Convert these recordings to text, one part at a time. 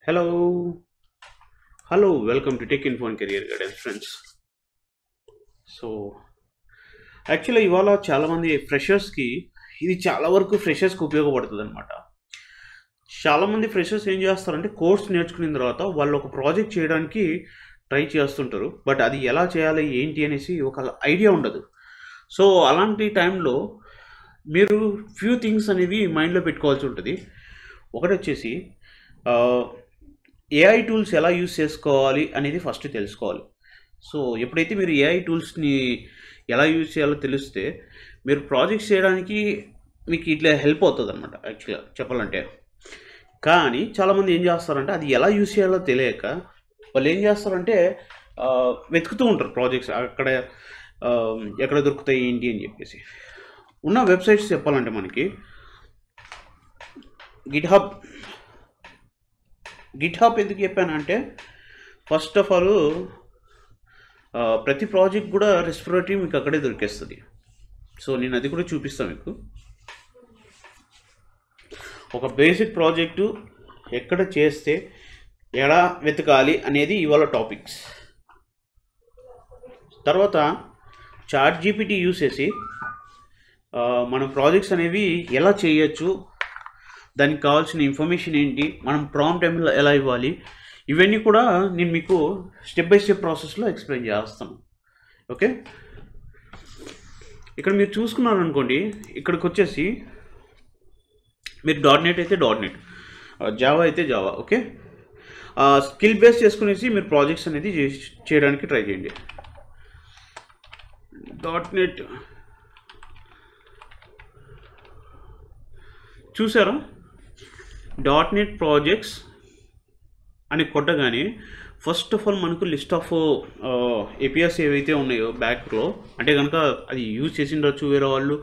Hello, welcome to Tech Info and Career Guidance, friends. So యాక్చువల్గా ఇవాళ చాలామంది ఫ్రెషర్స్కి ఇది చాలా వరకు ఫ్రెషర్స్కి ఉపయోగపడుతుంది అనమాట. చాలామంది ఫ్రెషర్స్ ఏం చేస్తారంటే కోర్స్ నేర్చుకున్న తర్వాత వాళ్ళు ఒక ప్రాజెక్ట్ చేయడానికి ట్రై చేస్తుంటారు. బట్ అది ఎలా చేయాలి ఏంటి అనేసి ఒక ఐడియా ఉండదు. సో అలాంటి టైంలో మీరు ఫ్యూ థింగ్స్ అనేవి మైండ్లో పెట్టుకోవాల్సి ఉంటుంది. ఒకటి వచ్చేసి ఏఐ టూల్స్ ఎలా యూస్ చేసుకోవాలి అనేది ఫస్ట్ తెలుసుకోవాలి. సో ఎప్పుడైతే మీరు ఏఐ టూల్స్ని ఎలా యూజ్ చేయాలో తెలిస్తే మీరు ప్రాజెక్ట్స్ చేయడానికి మీకు ఇట్లా హెల్ప్ అవుతుంది అనమాట యాక్చువల్గా చెప్పాలంటే. కానీ చాలామంది ఏం చేస్తారంటే అది ఎలా యూజ్ చేయాలో తెలియక వాళ్ళు ఏం చేస్తారంటే వెతుకుతూ ఉంటారు ప్రాజెక్ట్స్ అక్కడ ఎక్కడ దొరుకుతాయి ఏంటి అని చెప్పేసి. ఉన్న వెబ్సైట్స్ చెప్పాలంటే మనకి గిట్హబ్ ఎందుకు చెప్పానంటే ఫస్ట్ ఆఫ్ ఆల్ ప్రతి ప్రాజెక్ట్ కూడా రెస్పిరేటరీ మీకు అక్కడే దొరికేస్తుంది. సో నేను అది కూడా చూపిస్తాను మీకు. ఒక బేసిక్ ప్రాజెక్టు ఎక్కడ చేస్తే ఎలా వెతకాలి అనేది ఇవాళ టాపిక్స్. తర్వాత చాట్ జీపీటీ యూస్ చేసి మన ప్రాజెక్ట్స్ అనేవి ఎలా చేయొచ్చు, దానికి కావాల్సిన ఇన్ఫర్మేషన్ ఏంటి, మనం ప్రాంప్ట్ ఎలా ఇవ్వాలి, ఇవన్నీ కూడా నేను మీకు స్టెప్ బై స్టెప్ ప్రాసెస్లో ఎక్స్ప్లెయిన్ చేస్తాను. ఓకే, ఇక్కడ మీరు చూసుకున్నారు అనుకోండి, ఇక్కడికి వచ్చేసి మీరు .NET అయితే .NET, జావా అయితే జావా. ఓకే, స్కిల్ బేస్ చేసుకునేసి మీరు ప్రాజెక్ట్స్ అనేది చేయడానికి ట్రై చేయండి. .NET చూసారా, .NET ప్రాజెక్ట్స్ అని కొట్టగానే ఫస్ట్ ఆఫ్ ఆల్ మనకు లిస్ట్ ఆఫ్ ఏపీఎస్ ఏవైతే ఉన్నాయో బ్యాక్లో, అంటే కనుక అది యూజ్ చేసి ఉండొచ్చు వేరే వాళ్ళు,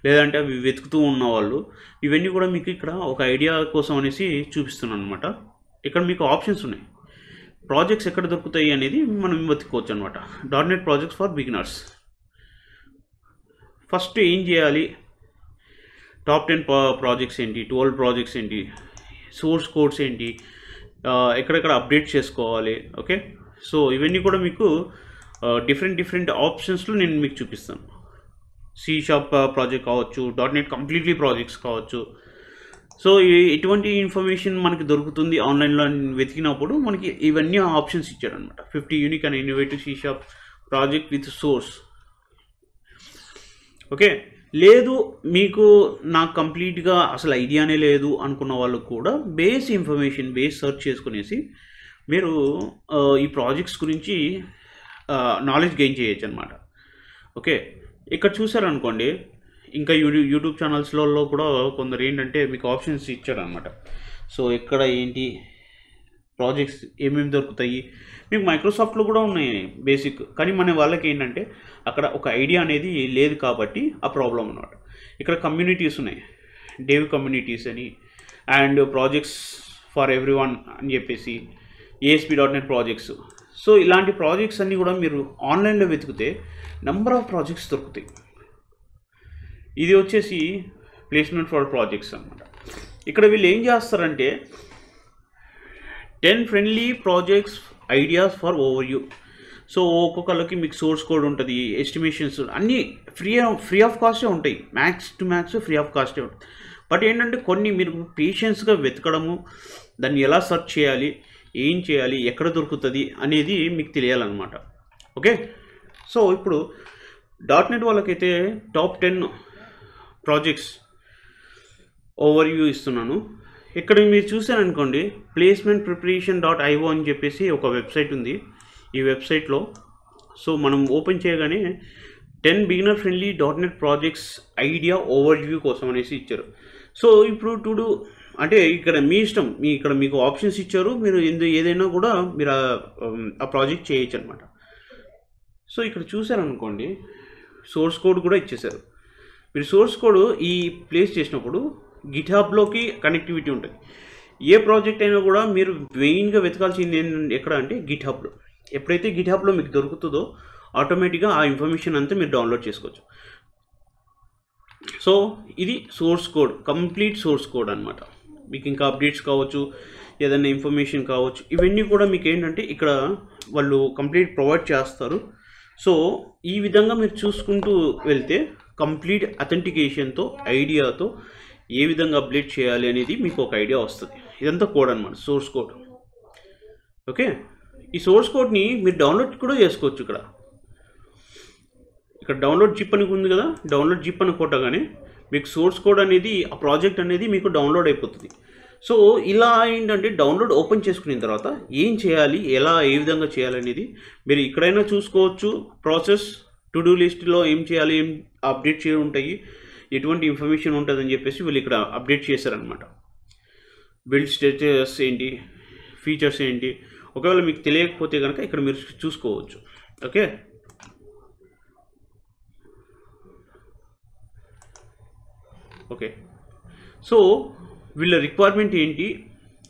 లేదంటే అవి వెతుకుతూ ఉన్నవాళ్ళు, ఇవన్నీ కూడా మీకు ఇక్కడ ఒక ఐడియా కోసం అనేసి చూపిస్తున్నాను అనమాట. ఇక్కడ మీకు ఆప్షన్స్ ఉన్నాయి, ప్రాజెక్ట్స్ ఎక్కడ దొరుకుతాయి అనేది మనం వెతుక్కోవచ్చు అనమాట. .NET projects for beginners. First ఏం చేయాలి, టాప్ 10 ప్రాజెక్ట్స్ ఏంటి, 12 ప్రాజెక్ట్స్ ఏంటి, సోర్స్ కోడ్స్ ఏంటి, ఎక్కడెక్కడ అప్డేట్ చేసుకోవాలి. ఓకే, సో ఇవన్నీ కూడా మీకు డిఫరెంట్ ఆప్షన్స్లో నేను మీకు చూపిస్తాను. C# ప్రాజెక్ట్ కావచ్చు, .NET కంప్లీట్లీ ప్రాజెక్ట్స్ కావచ్చు. సో ఎటువంటి ఇన్ఫర్మేషన్ మనకి దొరుకుతుంది ఆన్లైన్లో వెతికినప్పుడు మనకి ఇవన్నీ ఆప్షన్స్ ఇచ్చాడు అనమాట. 50 unique and innovative C# project with source. Okay, లేదు మీకు నాకు కంప్లీట్గా అసలు ఐడియానే లేదు అనుకున్న వాళ్ళు కూడా బేస్ ఇన్ఫర్మేషన్ బేస్ సెర్చ్ చేసుకునేసి మీరు ఈ ప్రాజెక్ట్స్ గురించి నాలెడ్జ్ గెయిన్ చేయొచ్చు అనమాట. ఓకే, ఇక్కడ చూసారనుకోండి, ఇంకా యూట్యూబ్ ఛానల్స్లలో కూడా కొందరు ఏంటంటే మీకు ఆప్షన్స్ ఇచ్చారనమాట. సో ఎక్కడ ఏంటి ప్రాజెక్ట్స్ ఏమేమి దొరుకుతాయి, మీకు మైక్రోసాఫ్ట్లో కూడా ఉన్నాయి బేసిక్, కానీ మన వాళ్ళకి ఏంటంటే అక్కడ ఒక ఐడియా అనేది లేదు కాబట్టి ఆ ప్రాబ్లం అన్నమాట. ఇక్కడ కమ్యూనిటీస్ ఉన్నాయి, డేవ్ కమ్యూనిటీస్ అని, అండ్ ప్రాజెక్ట్స్ ఫర్ ఎవ్రీవన్ అని చెప్పేసి, ASP.NET ప్రాజెక్ట్స్. సో ఇలాంటి ప్రాజెక్ట్స్ అన్నీ కూడా మీరు ఆన్లైన్లో వెతికితే నెంబర్ ఆఫ్ ప్రాజెక్ట్స్ దొరుకుతాయి. ఇది వచ్చేసి ప్లేస్మెంట్ ఫర్ ప్రాజెక్ట్స్ అన్నమాట. ఇక్కడ వీళ్ళు ఏం చేస్తారంటే 10 friendly projects ideas for overview. So ఒక్కొక్కరికి మీకు సోర్స్ కోడ్ ఉంటుంది, ఎస్టిమేషన్స్ అన్నీ ఫ్రీ ఆఫ్ కాస్టే ఉంటాయి, max to max free of కాస్టే ఉంటుంది. బట్ ఏంటంటే కొన్ని మీరు పేషెన్స్గా వెతకడము, దాన్ని ఎలా సెర్చ్ చేయాలి, ఏం చేయాలి, ఎక్కడ దొరుకుతుంది అనేది మీకు తెలియాలన్నమాట. ఓకే, సో ఇప్పుడు .NET వాళ్ళకైతే టాప్ 10 ప్రాజెక్ట్స్ ఓవర్వ్యూ ఇస్తున్నాను. ఇక్కడ మీరు చూసారనుకోండి, placementpreparation.io అని చెప్పేసి ఒక వెబ్సైట్ ఉంది. ఈ వెబ్సైట్లో సో మనం ఓపెన్ చేయగానే 10 beginner friendly .NET projects idea overview కోసం అనేసి ఇచ్చారు. సో ఇప్పుడు అంటే ఇక్కడ మీ ఇష్టం, ఇక్కడ మీకు ఆప్షన్స్ ఇచ్చారు, మీరు ఏదైనా కూడా మీరు ఆ ప్రాజెక్ట్ చేయొచ్చు అనమాట. సో ఇక్కడ చూసారనుకోండి, సోర్స్ కోడ్ కూడా ఇచ్చేసారు. మీరు సోర్స్ కోడ్ ఈ ప్లేస్ చేసినప్పుడు గిట్హబ్లోకి కనెక్టివిటీ ఉంటుంది. ఏ ప్రాజెక్ట్ అయినా కూడా మీరు మెయిన్గా వెతకాల్సింది ఎక్కడ అంటే గిట్హబ్లో. ఎప్పుడైతే గిట్హబ్లో మీకు దొరుకుతుందో ఆటోమేటిక్గా ఆ ఇన్ఫర్మేషన్ అంతా మీరు డౌన్లోడ్ చేసుకోవచ్చు. సో ఇది source code, complete source code అనమాట. మీకు ఇంకా అప్డేట్స్ కావచ్చు, ఏదైనా ఇన్ఫర్మేషన్ కావచ్చు, ఇవన్నీ కూడా మీకు ఏంటంటే ఇక్కడ వాళ్ళు కంప్లీట్ ప్రొవైడ్ చేస్తారు. సో ఈ విధంగా మీరు చూసుకుంటూ వెళ్తే కంప్లీట్ అథెంటికేషన్తో ఐడియాతో ఏ విధంగా అప్డేట్ చేయాలి అనేది మీకు ఒక ఐడియా వస్తుంది. ఇదంతా కోడ్ అనమాట, సోర్స్ కోడ్. ఓకే, ఈ సోర్స్ కోడ్ని మీరు డౌన్లోడ్ కూడా చేసుకోవచ్చు. ఇక్కడ డౌన్లోడ్ జిప్ అని ఉంది కదా, డౌన్లోడ్ జిప్ అని కొట్టగానే మీకు సోర్స్ కోడ్ అనేది, ఆ ప్రాజెక్ట్ అనేది మీకు డౌన్లోడ్ అయిపోతుంది. సో ఇలా ఏంటంటే డౌన్లోడ్ ఓపెన్ చేసుకున్న తర్వాత ఏం చేయాలి, ఏ విధంగా చేయాలి అనేది మీరు ఇక్కడైనా చూసుకోవచ్చు. ప్రాసెస్ టు డూ లిస్ట్లో ఏం చేయాలి, ఏం అప్డేట్ చేయ ఉంటాయి, ఎటువంటి ఇన్ఫర్మేషన్ ఉంటుందని చెప్పేసి వీళ్ళు ఇక్కడ అప్డేట్ చేశారనమాట. బిల్డ్ స్టేటస్ ఏంటి, ఫీచర్స్ ఏంటి, ఒకవేళ మీకు తెలియకపోతే కనుక ఇక్కడ మీరు చూసుకోవచ్చు. Okay, okay. సో వీళ్ళ రిక్వైర్మెంట్ ఏంటి,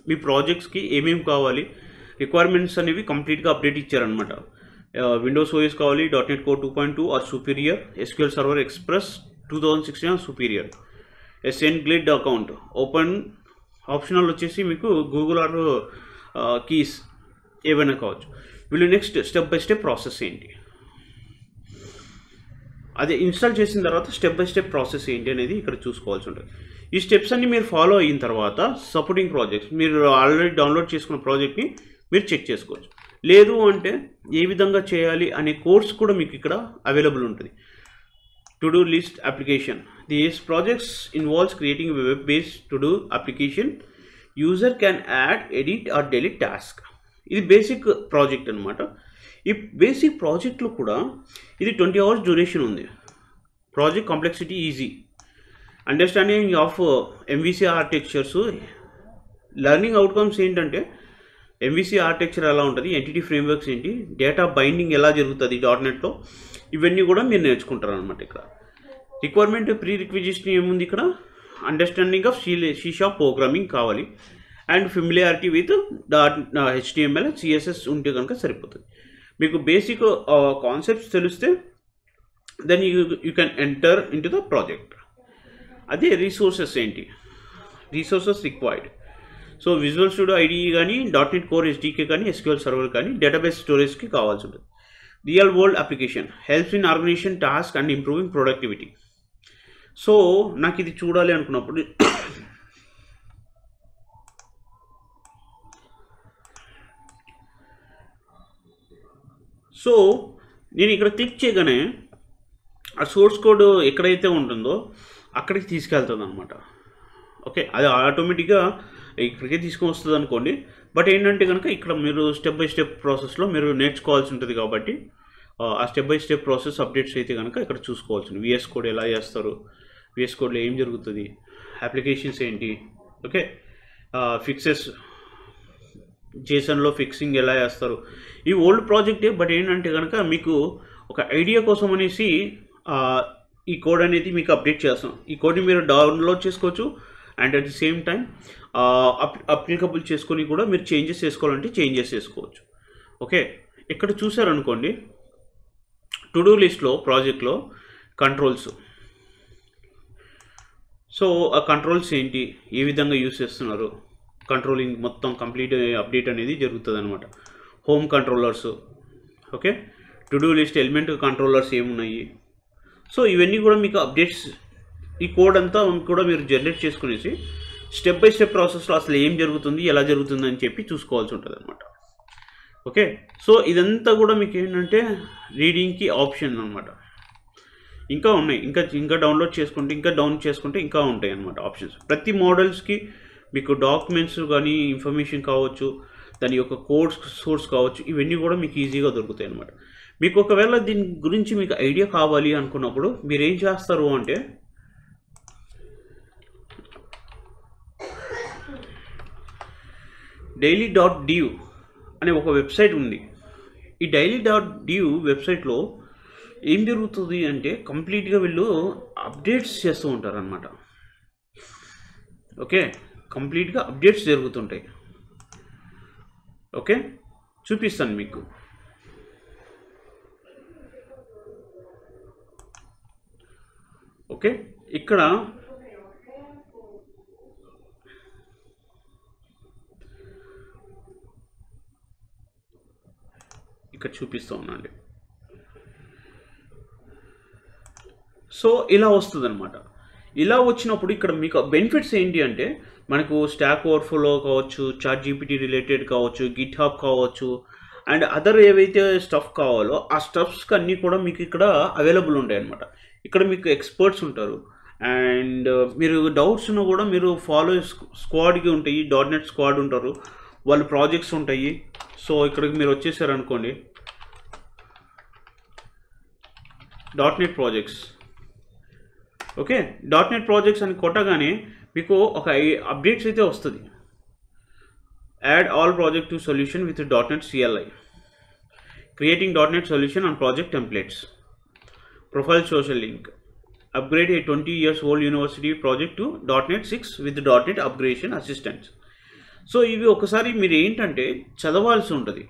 మీ ప్రాజెక్ట్స్కి ఏమేమి కావాలి, రిక్వైర్మెంట్స్ అనేవి కంప్లీట్గా అప్డేట్ ఇచ్చారనమాట. విండోస్ ఓఎస్ కావాలి, .NET Core 2.2 or superior, SQL Server Express 2016 or superior, SNGLID account open, optional వచ్చేసి మీకు గూగుల్ ఆర్ కీస్ ఏవైనా కావచ్చు. వీళ్ళు next step by step process ఏంటి, అదే ఇన్స్టాల్ చేసిన తర్వాత స్టెప్ బై స్టెప్ ప్రాసెస్ ఏంటి అనేది ఇక్కడ చూసుకోవాల్సి ఉంటుంది. ఈ స్టెప్స్ అన్ని మీరు ఫాలో అయిన తర్వాత సపోర్టింగ్ ప్రాజెక్ట్స్, మీరు ఆల్రెడీ డౌన్లోడ్ చేసుకున్న ప్రాజెక్ట్ని మీరు చెక్ చేసుకోవచ్చు. లేదు అంటే ఏ విధంగా చేయాలి అనే కోర్స్ కూడా మీకు ఇక్కడ అవైలబుల్ ఉంటుంది. To do list application, these projects involves creating web based to do application, user can add, edit or delete task. ఇది బేసిక్ ప్రాజెక్ట్ అనమాట. ఈ బేసిక్ ప్రాజెక్ట్లో కూడా ఇది 20 hours డ్యూరేషన్ ఉంది. Project complexity easy, understanding of MVC architectures, learning outcomes ఏంటంటే MVC architecture ఎలా ఉంటుంది, ఎంటిటీ ఫ్రేమ్వర్క్స్ ఏంటి, డేటా బైండింగ్ ఎలా జరుగుతుంది .NETలో, ఇవన్నీ కూడా మీరు నేర్చుకుంటారు అనమాట. ఇక్కడ రిక్వైర్మెంట్ ప్రీ రిక్విజిషన్ ఏముంది, ఇక్కడ అండర్స్టాండింగ్ ఆఫ్ C# ప్రోగ్రామింగ్ కావాలి and familiarity with HTML CSS ఉంటే కనుక సరిపోతుంది. మీకు బేసిక్ కాన్సెప్ట్స్ తెలిస్తే then you can enter in to the project. అదే రిసోర్సెస్ ఏంటి, resources required. So visual studio IDE కానీ, .NET Core SDK కానీ, SQL Server కానీ డేటాబేస్ స్టోరేజ్కి కావాల్సి ఉంటుంది. Real world application helps in organisation task and improving productivity. So నాకు ఇది చూడాలి అనుకున్నప్పుడు సో నేను ఇక్కడ క్లిక్ చేయగానే ఆ సోర్స్ కోడ్ ఎక్కడైతే ఉంటుందో అక్కడికి తీసుకెళ్తుంది అనమాట. ఓకే, అది ఆటోమేటిక్గా ఇక్కడికే తీసుకొని వస్తుంది అనుకోండి. బట్ ఏంటంటే కనుక ఇక్కడ మీరు స్టెప్ బై స్టెప్ ప్రాసెస్లో మీరు నేర్చుకోవాల్సి ఉంటుంది కాబట్టి ఆ step by step process updates అయితే కనుక ఇక్కడ చూసుకోవాల్సి ఉంటుంది. VS కోడ్ ఎలా చేస్తారు, VS కోడ్లో ఏం జరుగుతుంది, అప్లికేషన్స్ ఏంటి, ఓకే, ఫిక్సెస్ జేసన్లో ఫిక్సింగ్ ఎలా చేస్తారు. ఈ ఓల్డ్ ప్రాజెక్టే, బట్ ఏంటంటే కనుక మీకు ఒక ఐడియా కోసం అనేసి ఈ కోడ్ అనేది మీకు అప్డేట్ చేస్తాం. ఈ కోడ్ని మీరు డౌన్లోడ్ చేసుకోవచ్చు and at the same time applicable చేసుకొని కూడా మీరు చేంజెస్ చేసుకోవాలంటే చేంజెస్ చేసుకోవచ్చు. ఓకే, ఇక్కడ చూసారనుకోండి టు డూ లిస్ట్లో ప్రాజెక్ట్లో కంట్రోల్స్. సో ఆ కంట్రోల్స్ ఏంటి, ఏ విధంగా యూస్ చేస్తున్నారు, కంట్రోలింగ్ మొత్తం కంప్లీట్ అప్డేట్ అనేది జరుగుతుంది అనమాట. Home controllers, okay, to do list element controllers ఏమున్నాయి. సో ఇవన్నీ కూడా మీకు అప్డేట్స్, ఈ కోడ్ అంతా కూడా మీరు జనరేట్ చేసుకునేసి స్టెప్ బై స్టెప్ ప్రాసెస్లో అసలు ఏం జరుగుతుంది, ఎలా జరుగుతుంది అని చెప్పి చూసుకోవాల్సి ఉంటుంది అనమాట. ఓకే, సో ఇదంతా కూడా మీకు ఏంటంటే రీడింగ్కి ఆప్షన్ అనమాట. ఇంకా ఉన్నాయి, ఇంకా డౌన్లోడ్ చేసుకుంటే ఇంకా ఉంటాయి అన్నమాట ఆప్షన్స్. ప్రతి మోడల్స్కి మీకు డాక్యుమెంట్స్ కానీ ఇన్ఫర్మేషన్ కావచ్చు, దాని యొక్క కోడ్ సోర్స్ కావచ్చు, ఇవన్నీ కూడా మీకు ఈజీగా దొరుకుతాయి అన్నమాట. మీకు ఒకవేళ దీని గురించి మీకు ఐడియా కావాలి అనుకున్నప్పుడు మీరు ఏం చేస్తారు అంటే daily.dev అనే ఒక వెబ్సైట్ ఉంది. ఈ daily.dev వెబ్సైట్లో ఏం జరుగుతుంది అంటే కంప్లీట్గా వీళ్ళు అప్డేట్స్ చేస్తూ ఉంటారు అన్నమాట. ఓకే, కంప్లీట్గా అప్డేట్స్ జరుగుతుంటాయి. ఓకే, చూపిస్తాను మీకు. ఓకే, ఇక్కడ ఇక్కడ చూపిస్తూ ఉన్నాండి. సో ఇలా వస్తుంది అనమాట. ఇలా వచ్చినప్పుడు ఇక్కడ మీకు బెనిఫిట్స్ ఏంటి అంటే మనకు స్టాక్ ఓవర్ఫ్లో కావచ్చు, చాట్ జీపీటీ రిలేటెడ్ కావచ్చు, గిట్ హబ్ కావచ్చు, అండ్ అదర్ ఏవైతే స్టఫ్ కావాలో ఆ స్టఫ్స్కి అన్నీ కూడా మీకు ఇక్కడ అవైలబుల్ ఉంటాయి అనమాట. ఇక్కడ మీకు ఎక్స్పర్ట్స్ ఉంటారు, అండ్ మీరు డౌట్స్ ఉన్నా కూడా మీరు ఫాలో స్క్వాడ్కి ఉంటాయి, .NET స్క్వాడ్ ఉంటారు, వాళ్ళు ప్రాజెక్ట్స్ ఉంటాయి. సో ఇక్కడికి మీరు వచ్చేసారు అనుకోండి, .NET projects. Okay, .NET projects అని కొట్టగానే మీకు ఒక అప్డేట్స్ అయితే వస్తుంది. Add all project to solution with .NET CLI, creating .NET solution and project templates, profile social link, upgrade a 20 years old university project to .NET 6 with .NET upgradation assistance. So ఇవి ఒకసారి మీరు ఏంటంటే చదవాల్సి ఉంటుంది,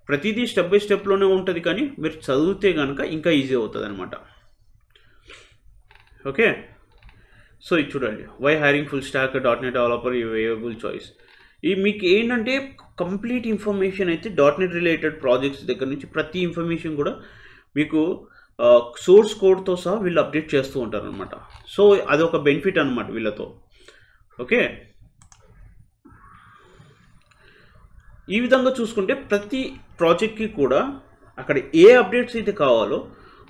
ప్రతిదీ step by స్టెప్లోనే ఉంటుంది, కానీ మీరు చదివితే కనుక ఇంకా ఈజీ అవుతుంది అనమాట. ఓకే, సో ఇది చూడండి, why hiring full stack .NET developer available choice. ఈ మీకు ఏంటంటే కంప్లీట్ ఇన్ఫర్మేషన్ అయితే .NET రిలేటెడ్ ప్రాజెక్ట్స్ దగ్గర నుంచి ప్రతి ఇన్ఫర్మేషన్ కూడా మీకు సోర్స్ కోడ్తో సహా వీళ్ళు అప్డేట్ చేస్తూ ఉంటారు అనమాట. సో అదొక బెనిఫిట్ అనమాట వీళ్ళతో. ఓకే, ఈ విధంగా చూసుకుంటే ప్రతి ప్రాజెక్ట్కి కూడా అక్కడ ఏ అప్డేట్స్ అయితే కావాలో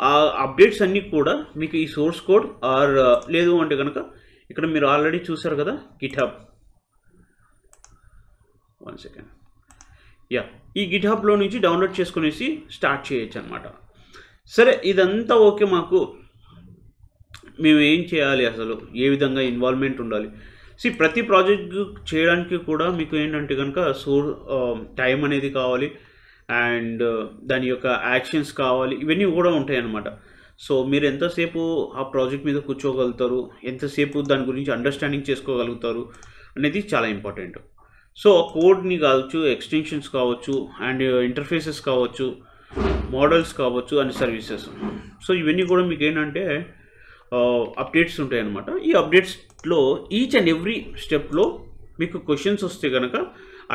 ఆ అప్డేట్స్ అన్నీ కూడా మీకు ఈ సోర్స్ కోడ్ ఆర్ లేదు అంటే కనుక ఇక్కడ మీరు ఆల్రెడీ చూసారు కదా గిట్హబ్. 1 సెకండ్. యా, ఈ గిట్హబ్లో నుంచి డౌన్లోడ్ చేసుకునేసి స్టార్ట్ చేయొచ్చు అనమాట. సరే, ఇదంతా ఓకే, మాకు మేము ఏం చేయాలి, అసలు ఏ విధంగా ఇన్వాల్వ్మెంట్ ఉండాలి. ప్రతి ప్రాజెక్ట్ చేయడానికి కూడా మీకు ఏంటంటే కనుక టైం అనేది కావాలి, అండ్ దాని యొక్క యాక్షన్స్ కావాలి, ఇవన్నీ కూడా ఉంటాయి అన్నమాట. సో మీరు ఎంతసేపు ఆ ప్రాజెక్ట్ మీద కూర్చోగలుగుతారు, ఎంతసేపు దాని గురించి అండర్స్టాండింగ్ చేసుకోగలుగుతారు అనేది చాలా ఇంపార్టెంట్. సో కోడ్ని కావచ్చు, ఎక్స్టెన్షన్స్ కావచ్చు, అండ్ ఇంటర్ఫేసెస్ కావచ్చు, మోడల్స్ కావచ్చు, అండ్ సర్వీసెస్. సో ఇవన్నీ కూడా మీకు ఏంటంటే అప్డేట్స్ ఉంటాయి అన్నమాట. ఈ అప్డేట్స్లో ఈచ్ అండ్ ఎవ్రీ స్టెప్లో మీకు క్వశ్చన్స్ వస్తే కనుక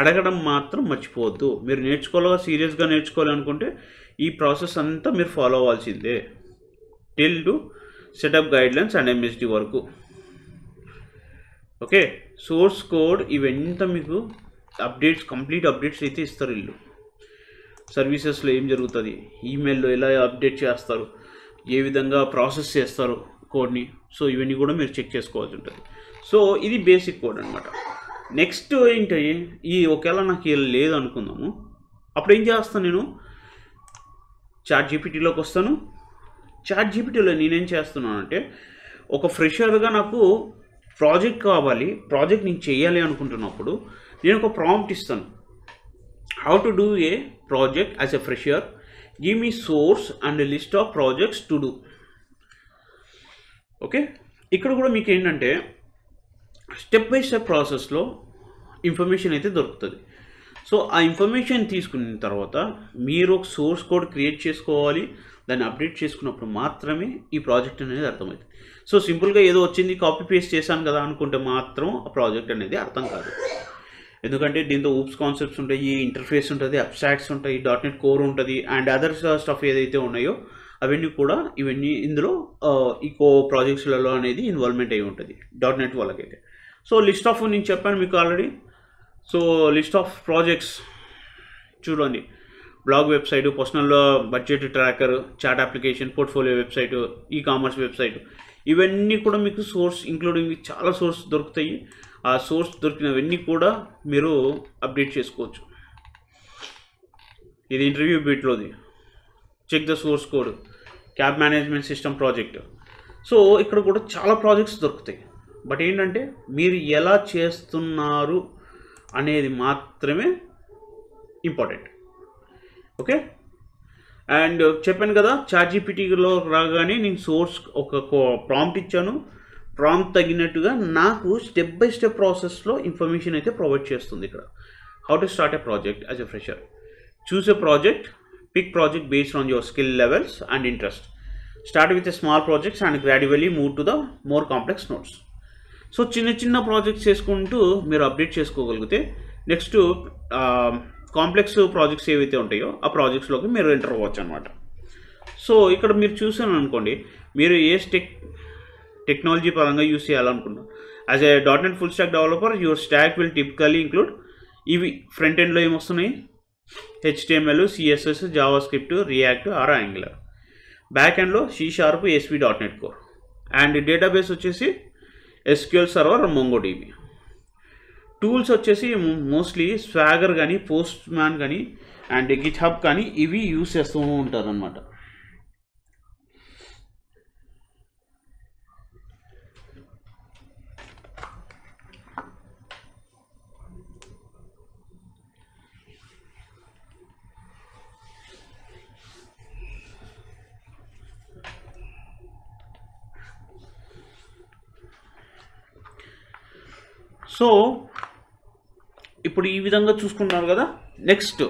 అడగడం మాత్రం మర్చిపోవద్దు. మీరు సీరియస్గా నేర్చుకోవాలనుకుంటే ఈ ప్రాసెస్ అంతా మీరు ఫాలో అవ్వాల్సిందే, till to set up guidelines and MSD వరకు. ఓకే, సోర్స్ కోడ్ ఇవంతా మీకు కంప్లీట్ అప్డేట్స్ అయితే ఇస్తారు వీళ్ళు. సర్వీసెస్లో ఏం జరుగుతుంది, ఈమెయిల్లో ఎలా అప్డేట్ చేస్తారు, ఏ విధంగా ప్రాసెస్ చేస్తారు కోడ్ని, సో ఇవన్నీ కూడా మీరు చెక్ చేసుకోవాల్సి ఉంటుంది. సో ఇది బేసిక్ కోడ్ అనమాట. నెక్స్ట్ ఏంటి, ఒకవేళ నాకు లేదు అనుకుందాము, అప్పుడు ఏం చేస్తాను, నేను చాట్ జీపీటీలోకి వస్తాను. చాట్ జీపీటీలో నేనేం చేస్తున్నాను అంటే, ఒక ఫ్రెషర్గా నాకు ప్రాజెక్ట్ కావాలి, ప్రాజెక్ట్ నేను చేయాలి అనుకుంటున్నప్పుడు నేను ఒక ప్రాంప్ట్ ఇస్తాను. How to do a project as a fresher, give me source and a list of projects to do. Okay, ఇక్కడ కూడా మీకు ఏంటంటే స్టెప్ బై స్టెప్ ప్రాసెస్లో ఇన్ఫర్మేషన్ అయితే దొరుకుతుంది. సో ఆ ఇన్ఫర్మేషన్ తీసుకున్న తర్వాత మీరు ఒక సోర్స్ కోడ్ క్రియేట్ చేసుకోవాలి, దాన్ని అప్డేట్ చేసుకున్నప్పుడు మాత్రమే ఈ ప్రాజెక్ట్ అనేది అర్థమవుతుంది. సో సింపుల్గా ఏదో వచ్చింది కాపీ పేస్ట్ చేశాను కదా అనుకుంటే మాత్రం ఆ ప్రాజెక్ట్ అనేది అర్థం కాదు. ఎందుకంటే దీంతో ఊప్స్ కాన్సెప్ట్స్ ఉంటాయి, ఇంటర్ఫేస్ ఉంటుంది, అబ్స్ట్రాక్ట్స్ ఉంటాయి, .NET కోర్ ఉంటుంది, అండ్ అదర్ స్టఫ్ ఏదైతే ఉన్నాయో అవన్నీ కూడా ఇందులో ఈ ప్రాజెక్ట్స్లలో అనేది ఇన్వాల్వ్మెంట్ అయి ఉంటుంది .NET వాళ్ళకైతే. సో లిస్ట్ ఆఫ్ నేను చెప్పాను మీకు already. So list of projects చూడండి, blog website, personal budget tracker, chat application, portfolio website, commerce website, ఇవన్నీ కూడా మీకు సోర్స్ ఇంక్లూడింగ్ చాలా సోర్స్ దొరుకుతాయి. ఆ సోర్స్ దొరికినవన్నీ కూడా మీరు అప్డేట్ చేసుకోవచ్చు. ఇది ఇంటర్వ్యూ బిట్లోది, check the source code, cab management system project. So ఇక్కడ కూడా చాలా ప్రాజెక్ట్స్ దొరుకుతాయి. బట్ ఏంటంటే మీరు ఎలా చేస్తున్నారు అనేది మాత్రమే ఇంపార్టెంట్. ఓకే, అండ్ చెప్పాను కదా చాట్ జీపీటీలో రాగానే నేను సోర్స్ ఒక ప్రాంప్ట్ ఇచ్చాను, ప్రాంప్ట్ తగినట్టుగా నాకు స్టెప్ బై స్టెప్ ప్రాసెస్లో ఇన్ఫర్మేషన్ అయితే ప్రొవైడ్ చేస్తుంది. ఇక్కడ how to start a project as a fresher, choose a project, pick project based on your skill levels and interest, start with a small projects and gradually move to the more complex notes. So చిన్న చిన్న projects చేసుకుంటూ మీరు update చేసుకోగలిగితే next complex projects ఏవైతే ఉంటాయో ఆ ప్రాజెక్ట్స్లోకి మీరు enter అవ్వచ్చు అనమాట. సో ఇక్కడ మీరు చూసాను అనుకోండి, మీరు ఏ టెక్నాలజీ పరంగా యూస్ చేయాలనుకున్నారు. As a .NET full stack developer your stack will typically include ఇవి. ఫ్రంట్ ఎండ్లో ఏమొస్తున్నాయి, HTML, CSS, JavaScript, React or Angular. Back ఎండ్లో C#, ASP.NET Core. And database వచ్చేసి SQL సర్వర్, MongoDB. టూల్స్ వచ్చేసి mostly Swagger కానీ, Postman కానీ and GitHub కానీ ఇవి యూస్ చేస్తూ ఉంటారు అనమాట. సో ఇప్పుడు ఈ విధంగా చూసుకుంటున్నారు కదా. నెక్స్ట్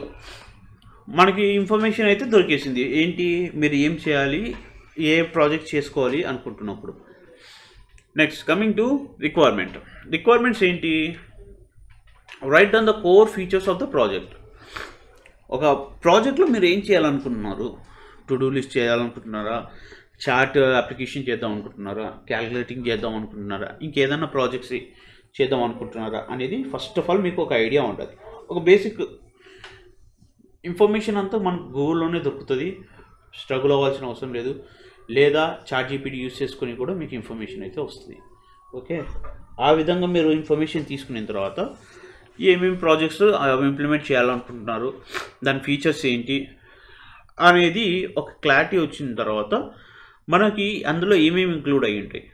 మనకి ఇన్ఫర్మేషన్ అయితే దొరికేసింది. ఏంటి, మీరు ఏం చేయాలి, ఏ ప్రాజెక్ట్ చేసుకోవాలి అనుకుంటున్నప్పుడు. నెక్స్ట్ కమింగ్ టు రిక్వైర్మెంట్స్ ఏంటి, right down the core features of the project. ఒక ప్రాజెక్ట్లో మీరు ఏం చేయాలనుకుంటున్నారు, టు డూ లిస్ట్ చేయాలనుకుంటున్నారా, చార్ట్ అప్లికేషన్ చేద్దాం అనుకుంటున్నారా, క్యాలిక్యులేటింగ్ చేద్దాం అనుకుంటున్నారా, ఇంకేదన్నా ప్రాజెక్ట్స్ చేద్దాం అనుకుంటున్నారా అనేది ఫస్ట్ ఆఫ్ ఆల్ మీకు ఒక ఐడియా ఉంటుంది. ఒక బేసిక్ ఇన్ఫర్మేషన్ అంతా మనకు గూగుల్లోనే దొరుకుతుంది, స్ట్రగుల్ అవ్వాల్సిన అవసరం లేదు. లేదా ChatGPT యూస్ చేసుకుని కూడా మీకు ఇన్ఫర్మేషన్ అయితే వస్తుంది. ఓకే, ఆ విధంగా మీరు ఇన్ఫర్మేషన్ తీసుకున్న తర్వాత ఏమేమి ప్రాజెక్ట్స్ ఇంప్లిమెంట్ చేయాలనుకుంటున్నారు, దాని ఫీచర్స్ ఏంటి అనేది ఒక క్లారిటీ వచ్చిన తర్వాత మనకి అందులో ఏమేమి ఇంక్లూడ్ అయ్యి ఉంటాయి.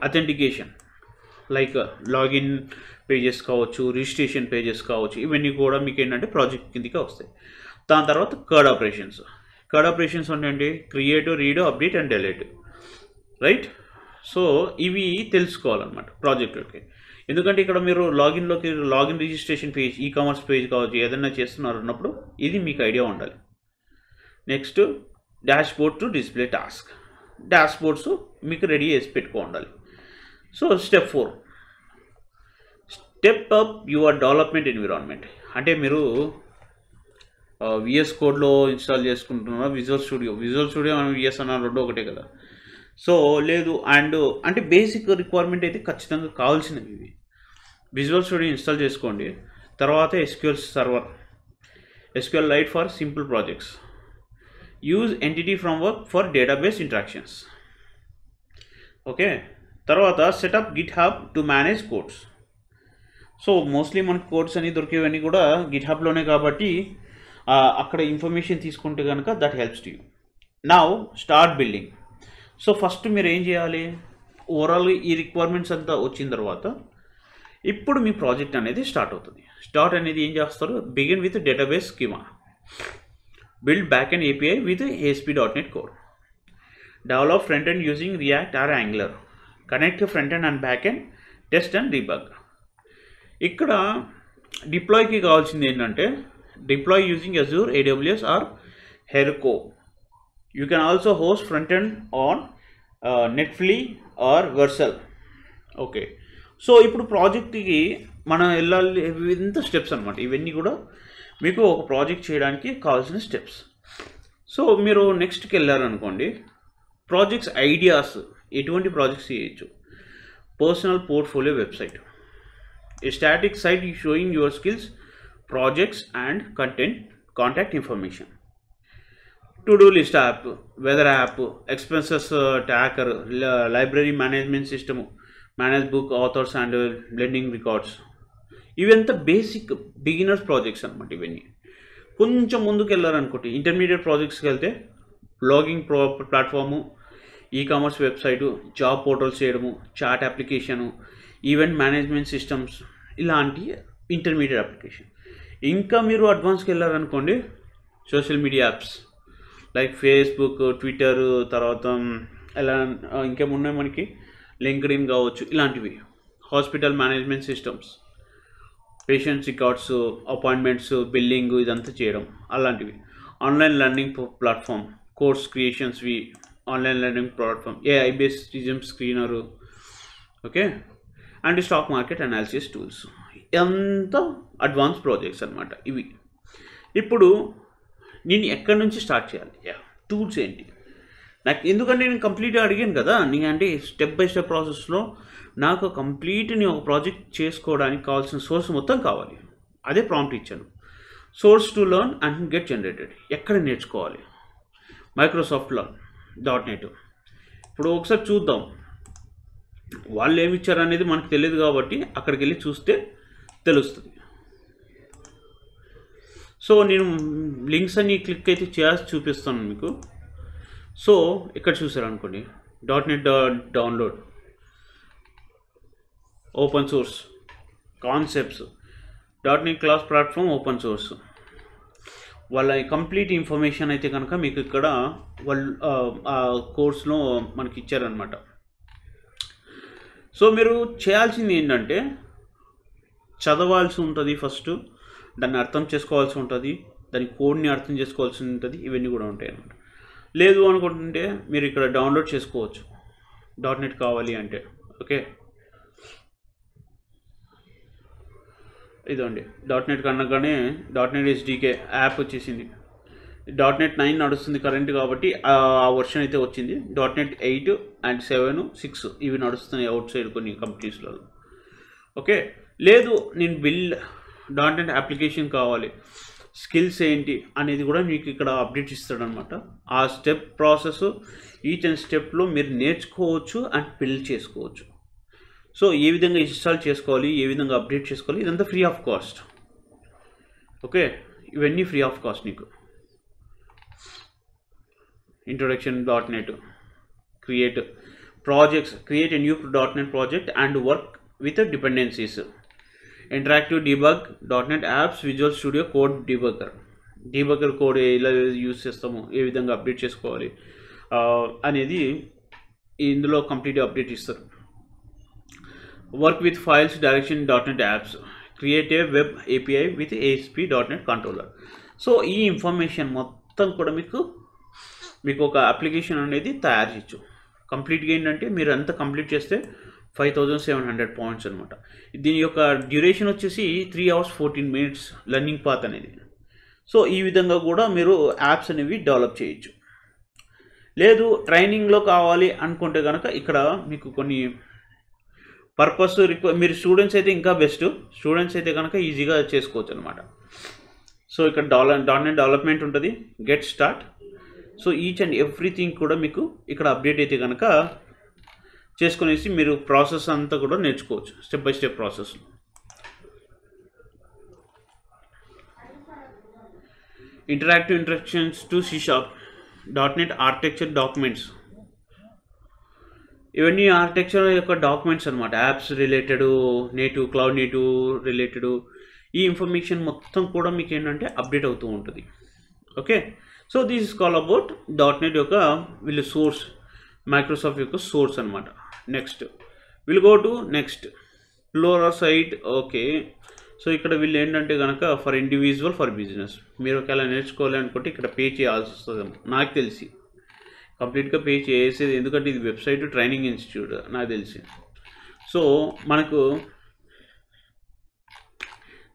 అథెంటికేషన్ లైక్ లాగిన్ పేజెస్ కావచ్చు, రిజిస్ట్రేషన్ పేజెస్ కావచ్చు, ఇవన్నీ కూడా మీకు ఏంటంటే ప్రాజెక్ట్ కిందకే వస్తాయి. దాని తర్వాత కర్డ్ ఆపరేషన్స్ అంటే create, read, update and delete, right. So ఇవి తెలుసుకోవాలన్నమాట ప్రాజెక్ట్కి. ఎందుకంటే ఇక్కడ మీరు login registration page, ecommerce page కావచ్చు, ఏదైనా చేస్తున్నారు అన్నప్పుడు ఇది మీకు ఐడియా ఉండాలి. Next dashboard to display task, dashboards మీకు రెడీ చేసి పెట్టుకోవాలి. So step 4, step up your development environment. అంటే మీరు VS కోడ్లో ఇన్స్టాల్ చేసుకుంటున్నారా, విజువల్ స్టూడియో మనం VS అన్న రెండు ఒకటే కదా. సో లేదు అంటే బేసిక్ రిక్వైర్మెంట్ అయితే ఖచ్చితంగా కావాల్సినవి ఇవి. విజువల్ స్టూడియో ఇన్స్టాల్ చేసుకోండి. తర్వాత SQL server, SQLite for simple projects, use entity framework for database interactions. Okay, తర్వాత setup GitHub to manage codes. So mostly మనకు కోడ్స్ అని దొరికేవన్నీ కూడా గిట్హబ్లోనే కాబట్టి అక్కడ ఇన్ఫర్మేషన్ తీసుకుంటే కనుక that helps to you. Now start building. So first మీరు ఏం చేయాలి, ఓవరాల్ ఈ రిక్వైర్మెంట్స్ అంతా వచ్చిన తర్వాత ఇప్పుడు మీ ప్రాజెక్ట్ అనేది స్టార్ట్ అవుతుంది. స్టార్ట్ అనేది ఏం చేస్తారు, begin with database schema, build back and API with ASP.NET Core, develop front end using React or Angular, connect front end and back end, test and debug. ఇక్కడ డిప్లాయ్కి కావాల్సింది ఏంటంటే deploy using Azure, AWS or Heroku. You can also host front end on Netflix or Vercel. Okay, so ఇప్పుడు ప్రాజెక్ట్కి మనం వెళ్ళాలి, ఇంత steps అనమాట. ఇవన్నీ కూడా మీకు ఒక ప్రాజెక్ట్ చేయడానికి కావాల్సిన స్టెప్స్. సో మీరు నెక్స్ట్కి వెళ్ళారనుకోండి, ప్రాజెక్ట్స్ ఐడియాస్, ఎటువంటి ప్రాజెక్ట్స్ చేయొచ్చు. Personal portfolio website, a static site showing your skills, projects and contact information. To do list app, weather app, expenses tracker, library management system, manage book authors and blending records. ఇవంతా basic beginners projects అనమాట. ఇవన్నీ కొంచెం ముందుకు వెళ్ళారనుకోండి, intermediate ప్రాజెక్ట్స్కి వెళ్తే blogging platform, ecommerce website, job portals చేయడము, chat application, event management systems, ఇలాంటి ఇంటర్మీడియట్ అప్లికేషన్. ఇంకా మీరు అడ్వాన్స్కి వెళ్ళారనుకోండి, social media apps like Facebook, Twitter, తర్వాత ఇలా ఇంకేమున్నాయి మనకి, లింక్డ్ఇన్ కావచ్చు, ఇలాంటివి. Hospital management systems, patients records, appointments, billing, ఇదంతా చేయడం అలాంటివి. ఆన్లైన్ లెర్నింగ్ ప్లాట్ఫామ్, కోర్స్ క్రియేషన్స్వి, online learning platform, AI based resume screener, okay, and stock market analysis tools. ఇదంతా అడ్వాన్స్ ప్రాజెక్ట్స్ అనమాట ఇవి. ఇప్పుడు నేను ఎక్కడి నుంచి స్టార్ట్ చేయాలి, టూల్స్ ఏంటి నాకు, ఎందుకంటే నేను కంప్లీట్గా అడిగాను కదా, అంటే స్టెప్ బై స్టెప్ ప్రాసెస్లో నాకు కంప్లీట్ నేను ఒక ప్రాజెక్ట్ చేసుకోవడానికి కావాల్సిన సోర్స్ మొత్తం కావాలి. అదే ప్రాంప్ట్ ఇచ్చాను, source to learn and get generated. ఎక్కడ నేర్చుకోవాలి, మైక్రోసాఫ్ట్ .NET. ఇప్పుడు ఒకసారి చూద్దాం, వాళ్ళు ఏమి ఇచ్చారు అనేది మనకు తెలియదు కాబట్టి అక్కడికి వెళ్ళి చూస్తే తెలుస్తుంది. సో నేను లింక్స్ అన్ని క్లిక్ అయితే చేసి చూపిస్తాను మీకు. సో ఇక్కడ చూసారు అనుకోండి, .NET download, open source concepts, .NET class platform open source, వాళ్ళ కంప్లీట్ ఇన్ఫర్మేషన్ అయితే కనుక మీకు ఇక్కడ వాళ్ళు ఆ కోర్స్లో మనకి ఇచ్చారనమాట. సో మీరు చేయాల్సింది ఏంటంటే చదవాల్సి ఉంటుంది ఫస్ట్, దాన్ని అర్థం చేసుకోవాల్సి ఉంటుంది, దాని కోడ్ని అర్థం చేసుకోవాల్సి ఉంటుంది, ఇవన్నీ కూడా ఉంటాయి అన్నమాట. లేదు అనుకుంటుంటే మీరు ఇక్కడ డౌన్లోడ్ చేసుకోవచ్చు .NET కావాలి అంటే. ఓకే, ఇదండి .NET కన్నాగానే .NET SDK యాప్ వచ్చేసింది. .NET 9 నడుస్తుంది కరెంట్ కాబట్టి ఆ వర్షన్ అయితే వచ్చింది. .NET 8 అండ్ 7, 6 ఇవి నడుస్తున్నాయి అవుట్ సైడ్ కొన్ని కంపెనీస్లో. ఓకే, లేదు నేను .NET అప్లికేషన్ కావాలి, స్కిల్స్ ఏంటి అనేది కూడా మీకు ఇక్కడ అప్డేట్ ఇస్తాడనమాట. ఆ స్టెప్ ప్రాసెస్ ఈచ్ అండ్ స్టెప్లో మీరు నేర్చుకోవచ్చు అండ్ బిల్డ్ చేసుకోవచ్చు. సో ఏ విధంగా ఇన్స్టాల్ చేసుకోవాలి, ఏ విధంగా అప్డేట్ చేసుకోవాలి, ఇదంతా ఫ్రీ ఆఫ్ కాస్ట్. ఓకే, ఇవన్నీ ఫ్రీ ఆఫ్ కాస్ట్. నీకు introduction .NET, create projects, create a new .NET project and work with dependencies, interactive debug, .NET apps, visual studio code debugger code ఎలా use చేస్తాము, ఏ విధంగా update చేసుకోవాలి అనేది ఇందులో complete update ఇస్తారు. Work with files, direction .NET apps, create a web API with ASP.NET controller. So ఈ information మొత్తం కూడా మీకు ఒక అప్లికేషన్ అనేది తయారు చేయొచ్చు. కంప్లీట్గా ఏంటంటే మీరు అంతా కంప్లీట్ చేస్తే 5700 పాయింట్స్ అనమాట. దీని యొక్క డ్యూరేషన్ వచ్చేసి 3 hours 14 minutes లర్నింగ్ పాత్ అనేది. సో ఈ విధంగా కూడా మీరు యాప్స్ అనేవి డెవలప్ చేయొచ్చు. లేదు ట్రైనింగ్లో కావాలి అనుకుంటే కనుక ఇక్కడ మీకు కొన్ని పర్పస్ మీరు స్టూడెంట్స్ అయితే ఇంకా బెస్ట్, స్టూడెంట్స్ అయితే కనుక ఈజీగా చేసుకోవచ్చు అనమాట. సో ఇక్కడ .NET డెవలప్మెంట్ ఉంటుంది, get start. So each and everything కూడా మీకు ఇక్కడ అప్డేట్ అయితే కనుక చేసుకునేసి మీరు ప్రాసెస్ అంతా కూడా నేర్చుకోవచ్చు step by step process. Interactive introductions to C# .NET architecture documents, ఇవన్నీ ఆర్కిటెక్చర్ యొక్క డాక్యుమెంట్స్ అనమాట. Apps related, native cloud native related ఈ ఇన్ఫర్మేషన్ మొత్తం కూడా మీకు ఏంటంటే అప్డేట్ అవుతూ ఉంటుంది. Okay, so this is call about .NET యొక్క వీళ్ళ సోర్స్, మైక్రోసాఫ్ట్ యొక్క సోర్స్ అనమాట. Next will go to next లోరర్ సైట్. ఓకే, సో ఇక్కడ వీళ్ళు ఏంటంటే కనుక ఫర్ ఇండివిజువల్, ఫర్ బిజినెస్, మీరు ఒకవేళ నేర్చుకోవాలి అనుకుంటే ఇక్కడ పే చేయాల్సి వస్తుంది నాకు తెలిసి, కంప్లీట్గా పే చేసేది, ఎందుకంటే ఇది వెబ్సైట్ ట్రైనింగ్ ఇన్స్టిట్యూట్ నాకు తెలిసి. సో మనకు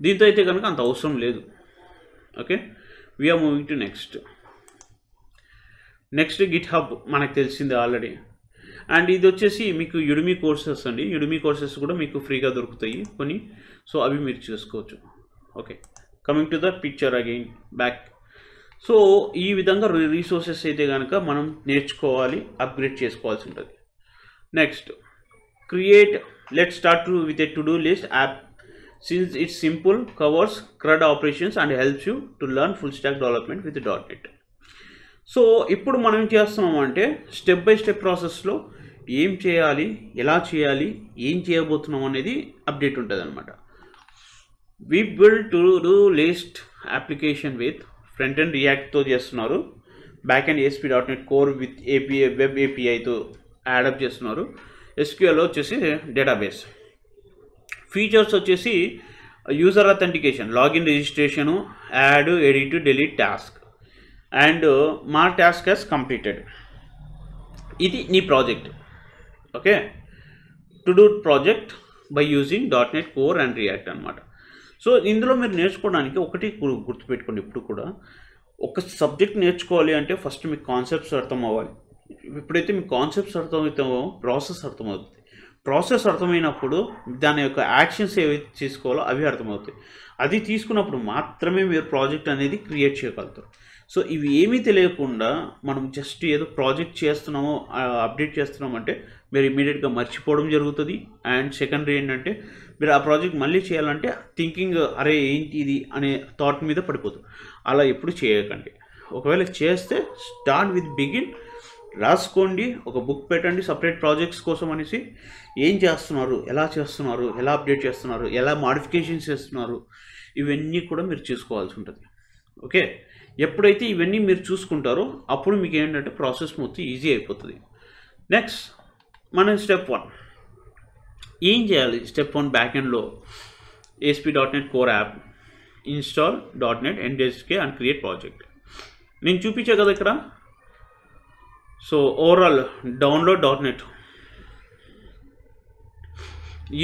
దీంతో అయితే కనుక అంత అవసరం లేదు. Okay, we're moving to next GitHub మనకు తెలిసింది ఆల్రెడీ. అండ్ ఇది వచ్చేసి మీకు యుడిమి కోర్సెస్ అండి. యుడిమి కోర్సెస్ కూడా మీకు ఫ్రీగా దొరుకుతాయి కొన్ని, సో అవి మీరు చూసుకోవచ్చు. Okay, coming to the picture again back. So ఈ విధంగా రీసోర్సెస్ అయితే కనుక మనం నేర్చుకోవాలి, అప్గ్రేడ్ చేసుకోవాల్సి ఉంటుంది. Next create, let start with a to do list app since it's simple, covers CRUD operations and helps you to learn full stack development with .NET. So ఇప్పుడు మనం ఏం చేస్తున్నాం అంటే స్టెప్ బై స్టెప్ ప్రాసెస్లో ఏం చేయాలి, ఎలా చేయాలి, ఏం చేయబోతున్నాం అనేది అప్డేట్ ఉంటుంది అనమాట. We build to do list application with front and రియాక్ట్తో చేస్తున్నారు, back and ASP.NET core with API web APIతో యాడప్ చేస్తున్నారు. SQL వచ్చేసి డేటాబేస్. ఫీచర్స్ వచ్చేసి user authentication, login registration, add, edit, delete task and మా టాస్క్ హెస్ కంప్లీటెడ్. ఇది నీ project. Okay, to do project by using .NET core and React అనమాట. సో ఇందులో మీరు నేర్చుకోవడానికి ఒకటి గుర్తుపెట్టుకోండి, ఇప్పుడు కూడా ఒక సబ్జెక్ట్ నేర్చుకోవాలి అంటే ఫస్ట్ మీకు కాన్సెప్ట్స్ అర్థం అవ్వాలి. ఎప్పుడైతే మీకు కాన్సెప్ట్స్ అర్థమవుతామో ప్రాసెస్ అర్థమవుతుంది. ప్రాసెస్ అర్థమైనప్పుడు దాని యొక్క యాక్షన్స్ ఏవైతే తీసుకోవాలో అవి అర్థమవుతాయి. అది తీసుకున్నప్పుడు మాత్రమే మీరు ప్రాజెక్ట్ అనేది క్రియేట్ చేయగలుగుతారు. సో ఇవి ఏమీ తెలియకుండా మనం జస్ట్ ఏదో ప్రాజెక్ట్ చేస్తున్నామో అప్డేట్ చేస్తున్నామంటే మీరు ఇమీడియట్గా మర్చిపోవడం జరుగుతుంది. అండ్ సెకండరీ ఏంటంటే మీరు ఆ ప్రాజెక్ట్ మళ్ళీ చేయాలంటే థింకింగ్ అరే ఏంటి ఇది అనే థాట్ మీద పడిపోతుంది. అలా ఎప్పుడు చేయకండి. ఒకవేళ చేస్తే స్టార్ట్ విత్ బిగిన్, రాసుకోండి, ఒక బుక్ పెట్టండి సపరేట్ ప్రాజెక్ట్స్ కోసం అనేసి. ఏం చేస్తున్నారు, ఎలా చేస్తున్నారు, ఎలా అప్డేట్ చేస్తున్నారు, ఎలా మాడిఫికేషన్స్ చేస్తున్నారు, ఇవన్నీ కూడా మీరు చూసుకోవాల్సి ఉంటుంది. ఓకే, ఎప్పుడైతే ఇవన్నీ మీరు చూసుకుంటారో అప్పుడు మీకు ఏంటంటే ప్రాసెస్ మొత్తం ఈజీ అయిపోతుంది. నెక్స్ట్ మనం స్టెప్ 1 ఏం చేయాలి? Step 1 బ్యాక్ఎండ్లో ASP.NET core app install .NET NDSK and create project. నేను చూపించా కదా ఇక్కడ. So overall download .NET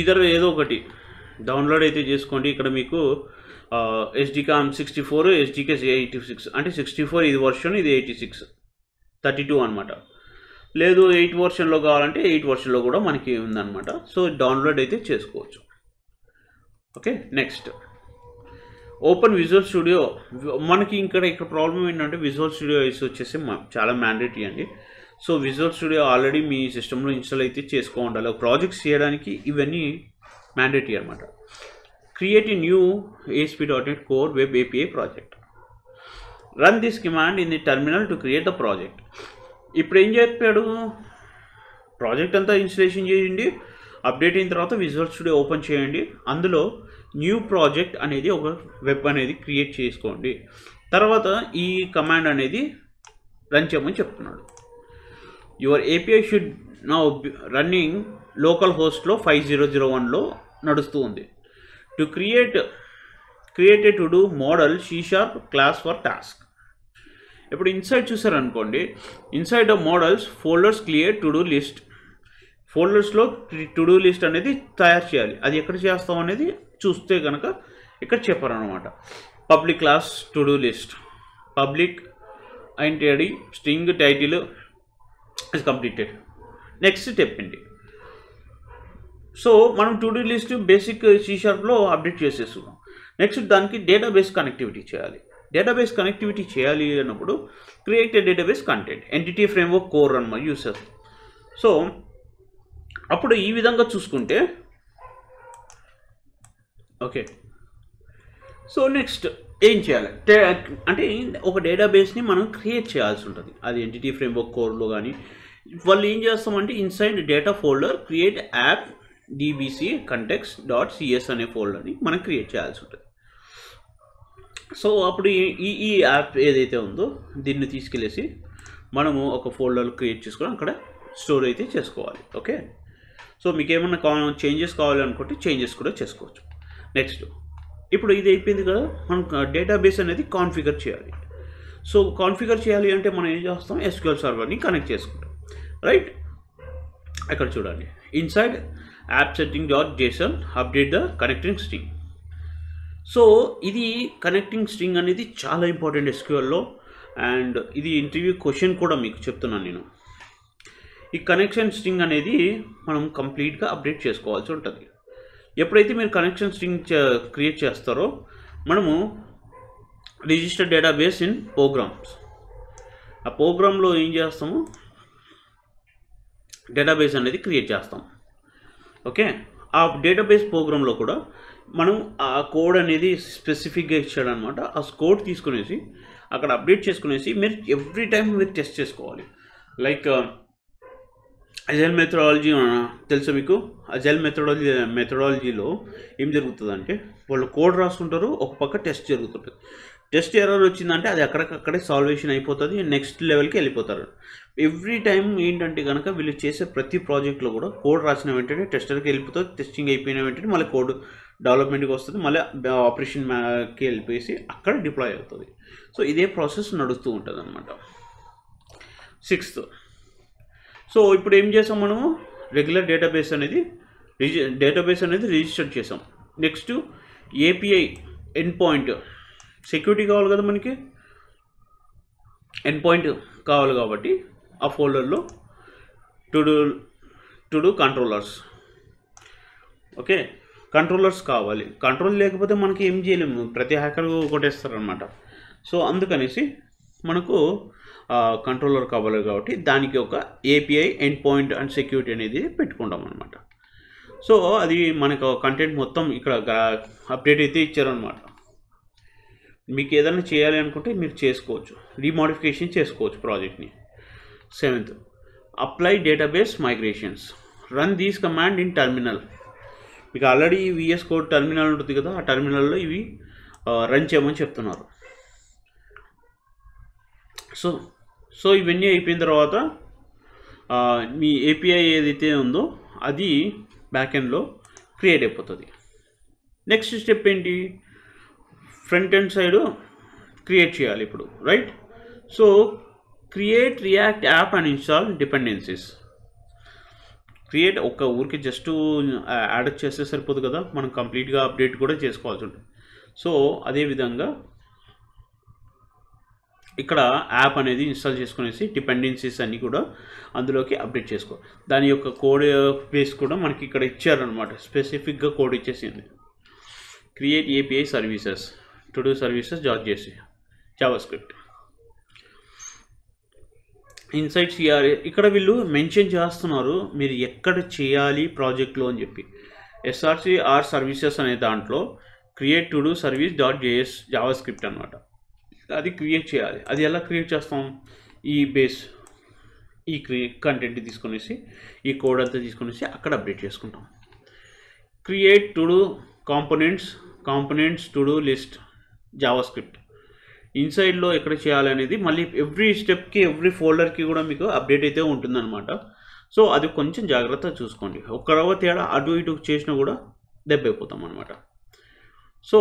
either ఏదో ఒకటి డౌన్లోడ్ అయితే చేసుకోండి. ఇక్కడ మీకు SDK 64, SDK 86 అంటే 64 ఇది వర్షన్, ఇది 86 32 అనమాట. లేదు 8 వర్షన్లో కావాలంటే 8 వర్షన్లో కూడా మనకి ఉందన్నమాట. సో డౌన్లోడ్ అయితే చేసుకోవచ్చు. Okay, next open visual studio. మనకి ఇక్కడ ప్రాబ్లం ఏంటంటే విజువల్ స్టూడియో వచ్చేసి చాలా మ్యాండేటరీ అండి. సో విజువల్ స్టూడియో ఆల్రెడీ మీ సిస్టంలో ఇన్స్టాల్ అయితే చేసుకో ఉండాలి. ప్రాజెక్ట్స్ చేయడానికి ఇవన్నీ మ్యాండేటరీ అనమాట. Create a new ASP.NET Core Web API project. Run this command in the terminal to create the project. ఇప్పుడు ఏం చెప్పాడు? ప్రాజెక్ట్ అంతా ఇన్స్టలేషన్ చేయండి, అప్డేట్ అయిన తర్వాత విజువల్ స్టూడియో ఓపెన్ చేయండి, అందులో న్యూ ప్రాజెక్ట్ అనేది ఒక వెబ్ అనేది క్రియేట్ చేసుకోండి. తర్వాత ఈ కమాండ్ అనేది రన్ చేయమని చెప్తున్నాడు. Your API should now running local హోస్ట్లో 5001లో నడుస్తూ ఉంది. To create a to do model C# class for task. ఇప్పుడు ఇన్సైడ్ చూసారనుకోండి, inside the models folders create to do list. ఫోల్డర్స్లో టు డూ లిస్ట్ అనేది తయారు చేయాలి. అది ఎక్కడ చేస్తాం అనేది చూస్తే కనుక ఇక్కడ చెప్పారనమాట. Public class to do list, public identity string title is completed. Next step ఏంటి? సో మనం టు డూ లిస్ట్ బేసిక్ C#లో అప్డేట్ చేసేస్తున్నాం. నెక్స్ట్ దానికి డేటాబేస్ కనెక్టివిటీ చేయాలి. డేటాబేస్ కనెక్టివిటీ చేయాలి అన్నప్పుడు create a database content entity framework core అన్నమాట యూసర్. సో అప్పుడు ఈ విధంగా చూసుకుంటే ఓకే. సో నెక్స్ట్ ఏం చేయాలి అంటే ఒక డేటాబేస్ని మనం క్రియేట్ చేయాల్సి ఉంటుంది. అది ఎంటిటీ ఫ్రేమ్వర్క్ కోర్లో కానీ వాళ్ళు ఏం చేస్తామంటే inside data folder create app dbc context.cs అనే ఫోల్డర్ని మనం క్రియేట్ చేయాల్సి ఉంటుంది. సో అప్పుడు ఈ యాప్ ఏదైతే ఉందో దీన్ని తీసుకెళ్ళేసి మనము ఒక ఫోల్డర్ క్రియేట్ చేసుకొని అక్కడ స్టోర్ అయితే చేసుకోవాలి. ఓకే, సో మీకు ఏమన్నా చేంజెస్ కావాలనుకుంటే చేంజెస్ కూడా చేసుకోవచ్చు. నెక్స్ట్ ఇప్పుడు ఇది అయిపోయింది కదా, మనం డేటాబేస్ అనేది కాన్ఫిగర్ చేయాలి. సో కాన్ఫిగర్ చేయాలి అంటే మనం ఏం చేస్తాం? SQL సర్వర్ని కనెక్ట్ చేసుకుంటాం, రైట్? అక్కడ చూడండి, inside app setting.json update the connecting string. So ఇది కనెక్టింగ్ స్ట్రింగ్ అనేది చాలా ఇంపార్టెంట్ SQLలో. అండ్ ఇది ఇంటర్వ్యూ క్వశ్చన్ కూడా మీకు చెప్తున్నాను నేను. ఈ కనెక్షన్ స్ట్రింగ్ అనేది మనం కంప్లీట్గా అప్డేట్ చేసుకోవాల్సి ఉంటుంది. ఎప్పుడైతే మీరు కనెక్షన్ స్ట్రింగ్ క్రియేట్ చేస్తారో మనము రిజిస్టర్ డేటాబేస్ ఇన్ ప్రోగ్రామ్స్, ఆ ప్రోగ్రాంలో ఏం చేస్తాము? డేటాబేస్ అనేది క్రియేట్ చేస్తాం. ఓకే, ఆ డేటాబేస్ ప్రోగ్రాంలో కూడా మనం ఆ కోడ్ అనేది స్పెసిఫిక్గా ఇచ్చాడనమాట. ఆ కోడ్ తీసుకునేసి అక్కడ అప్డేట్ చేసుకునేసి మీరు ఎవ్రీ టైం మీరు టెస్ట్ చేసుకోవాలి. లైక్ అజైల్ మెథడాలజీ తెలుసా మీకు? అజైల్ మెథడాలజీలో ఏం జరుగుతుందంటే వాళ్ళు కోడ్ రాసుకుంటారు, ఒక పక్క టెస్ట్ జరుగుతుంటుంది. టెస్ట్ ఎర్రర్ వచ్చిందంటే అది అక్కడికక్కడే సాల్వేషన్ అయిపోతుంది, నెక్స్ట్ లెవెల్కి వెళ్ళిపోతారు. ఎవ్రీ టైం ఏంటంటే కనుక వీళ్ళు చేసే ప్రతి ప్రాజెక్ట్లో కూడా కోడ్ రాసిన వెంటనే టెస్టర్కి వెళ్ళిపోతుంది, టెస్టింగ్ అయిపోయిన వెంటనే మళ్ళీ కోడ్ డెవలప్మెంట్కి వస్తుంది, మళ్ళీ ఆపరేషన్కి వెళ్ళిపోయేసి అక్కడ డిప్లాయ్ అవుతుంది. సో ఇదే ప్రాసెస్ నడుస్తూ ఉంటుంది అనమాట. 6th, సో ఇప్పుడు ఏం చేసాం మనము? రెగ్యులర్ డేటాబేస్ అనేది రిజిస్టర్ చేసాం. Next API endpoint security కావాలి కదా మనకి, ఎండ్ పాయింట్ కావాలి కాబట్టి ఆ ఫోల్డర్లో to do controllers. Okay, controllers కావాలి. కంట్రోల్ లేకపోతే మనకి ఏం చేయలేము, ప్రతి హ్యాకర్ కొట్టేస్తారనమాట. సో అందుకనేసి మనకు కంట్రోలర్ కావాలి కాబట్టి దానికి ఒక API end point and security అనేది పెట్టుకుంటాం అనమాట. సో అది మనకు కంటెంట్ మొత్తం ఇక్కడ అప్డేట్ అయితే ఇచ్చారనమాట. మీకు ఏదైనా చేయాలి అనుకుంటే మీరు చేసుకోవచ్చు, రీమోడిఫికేషన్ చేసుకోవచ్చు ప్రాజెక్ట్ని. 7th, apply database migrations, run these command in terminal. మీకు ఆల్రెడీ విఎస్ కోడ్ టర్మినల్ ఉంటుంది కదా, ఆ టర్మినల్లో ఇవి రన్ చేయమని చెప్తున్నారు. సో ఇవన్నీ అయిపోయిన తర్వాత మీ ఏపీఐ ఏదైతే ఉందో అది బ్యాకెండ్లో క్రియేట్ అయిపోతుంది. నెక్స్ట్ స్టెప్ ఏంటి, ఫ్రంట్ ఎండ్ సైడ్ క్రియేట్ చేయాలి ఇప్పుడు, right? So create react app and install dependencies. Create ఒక ఊరికి జస్ట్ యాడ్ చేస్తే సరిపోదు కదా, మనం కంప్లీట్గా అప్డేట్ కూడా చేసుకోవాల్సి ఉంటుంది. సో అదేవిధంగా ఇక్కడ యాప్ అనేది ఇన్స్టాల్ చేసుకునేసి డిపెండెన్సీస్ అన్నీ కూడా అందులోకి అప్డేట్ చేసుకో. దాని యొక్క కోడ్ బేస్ కూడా మనకి ఇక్కడ ఇచ్చారనమాట, స్పెసిఫిక్గా కోడ్ ఇచ్చేసింది. Create API services to do services .js JavaScript. Inside CRA ఇక్కడ వీళ్ళు మెన్షన్ చేస్తున్నారు మీరు ఎక్కడ చేయాలి ప్రాజెక్ట్లో అని చెప్పి. SRC సర్వీసెస్ అనే దాంట్లో create to do service .js JavaScript అనమాట. అది క్రియేట్ చేయాలి. అది ఎలా క్రియేట్ చేస్తాం, ఈ బేస్ ఈ కంటెంట్ తీసుకొనేసి ఈ కోడ్ అంతా తీసుకొనేసి అక్కడ అప్డేట్ చేసుకుంటాం. Create to do components to do list JavaScript. ఇన్సైడ్లో ఎక్కడ చేయాలనేది మళ్ళీ ఎవ్రీ స్టెప్కి ఎవ్రీ ఫోల్డర్కి కూడా మీకు అప్డేట్ అయితే ఉంటుందన్నమాట. సో అది కొంచెం జాగ్రత్తగా చూసుకోండి, ఒక్కరవ తేడా అటు ఇటు చేసినా కూడా దెబ్బ అయిపోతాం అనమాట. So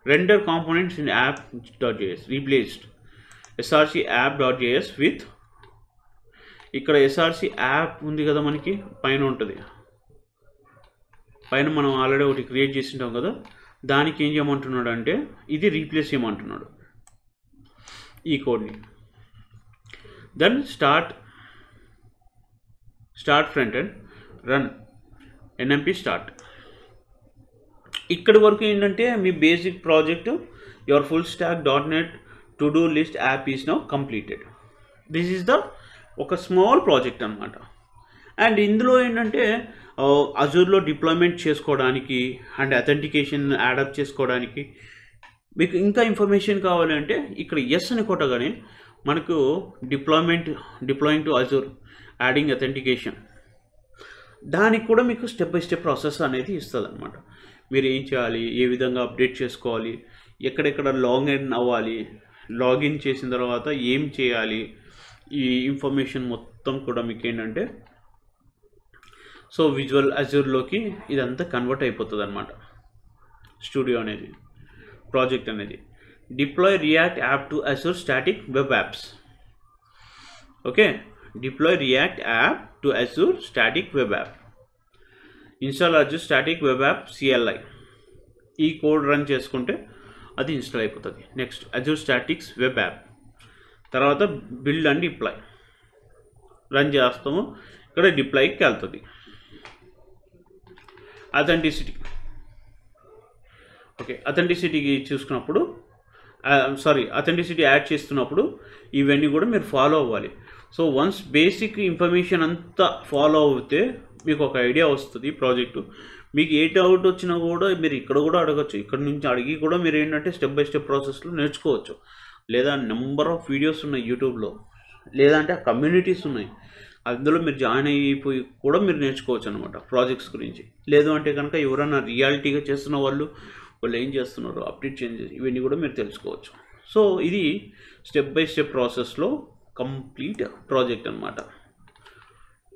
render components in app.js replaced SRC app.js with, ఇక్కడ SRC యాప్ ఉంది కదా మనకి పైన ఉంటుంది, పైన మనం ఆల్రెడీ ఒకటి క్రియేట్ చేసింటాం కదా, దానికి ఏం చేయమంటున్నాడు అంటే ఇది రీప్లేస్ చేయమంటున్నాడు ఈ కోడ్ని. Then start front end run nmp start. ఇక్కడి వరకు ఏంటంటే మీ basic project your full stack .NET to do list app is now completed. This is the ఒక స్మాల్ ప్రాజెక్ట్ అనమాట. అండ్ ఇందులో ఏంటంటే అజూర్లో డిప్లాయ్మెంట్ చేసుకోవడానికి అండ్ అథెంటికేషన్ యాడప్ చేసుకోవడానికి మీకు ఇంకా ఇన్ఫర్మేషన్ కావాలంటే ఇక్కడ ఎస్ అని కొట్టగానే మనకు deploying to Azure, adding authentication, దానికి కూడా మీకు స్టెప్ బై స్టెప్ ప్రాసెస్ అనేది ఇస్తుంది అనమాట. మీరు ఏం చేయాలి, ఏ విధంగా అప్డేట్ చేసుకోవాలి, ఎక్కడెక్కడ లాగిన్ అవ్వాలి, లాగిన్ చేసిన తర్వాత ఏం చేయాలి, ఈ ఇన్ఫర్మేషన్ మొత్తం కూడా మీకు ఏంటంటే సో విజువల్ అజూర్లోకి ఇదంతా కన్వర్ట్ అయిపోతుంది అనమాట. స్టూడియో అనేది ప్రాజెక్ట్ అనేది. Deploy react app to Azure static web apps. Okay, deploy react app to Azure static web app. Install Azure static web app CLI. ఈ కోడ్ రన్ చేసుకుంటే అది ఇన్స్టాల్ అయిపోతుంది. Next Azure statics web app, తర్వాత build and deploy run చేస్తాము. ఇక్కడ డిప్లాయ్కి వెళ్తుంది. Authenticity, okay, అథెంటిసిటీకి చూసుకున్నప్పుడు authenticity add చేస్తున్నప్పుడు ఇవన్నీ కూడా మీరు ఫాలో అవ్వాలి. సో వన్స్ బేసిక్ ఇన్ఫర్మేషన్ అంతా ఫాలో అవుతే మీకు ఒక ఐడియా వస్తుంది ప్రాజెక్టు. మీకు ఏ డౌట్ వచ్చినా కూడా మీరు ఇక్కడ కూడా అడగచ్చు, ఇక్కడ నుంచి అడిగి కూడా మీరు ఏంటంటే స్టెప్ బై స్టెప్ ప్రాసెస్లో నేర్చుకోవచ్చు. లేదా నెంబర్ ఆఫ్ వీడియోస్ ఉన్నాయి యూట్యూబ్లో, లేదంటే కమ్యూనిటీస్ ఉన్నాయి, అందులో మీరు జాయిన్ అయిపోయి కూడా మీరు నేర్చుకోవచ్చు అనమాట ప్రాజెక్ట్స్ గురించి. లేదు అంటే కనుక ఎవరైనా రియాలిటీగా చేస్తున్న వాళ్ళు ఏం చేస్తున్నారు, అప్డేట్ చేంజెస్, ఇవన్నీ కూడా మీరు తెలుసుకోవచ్చు. సో ఇది స్టెప్ బై స్టెప్ ప్రాసెస్లో కంప్లీట్ ప్రాజెక్ట్ అనమాట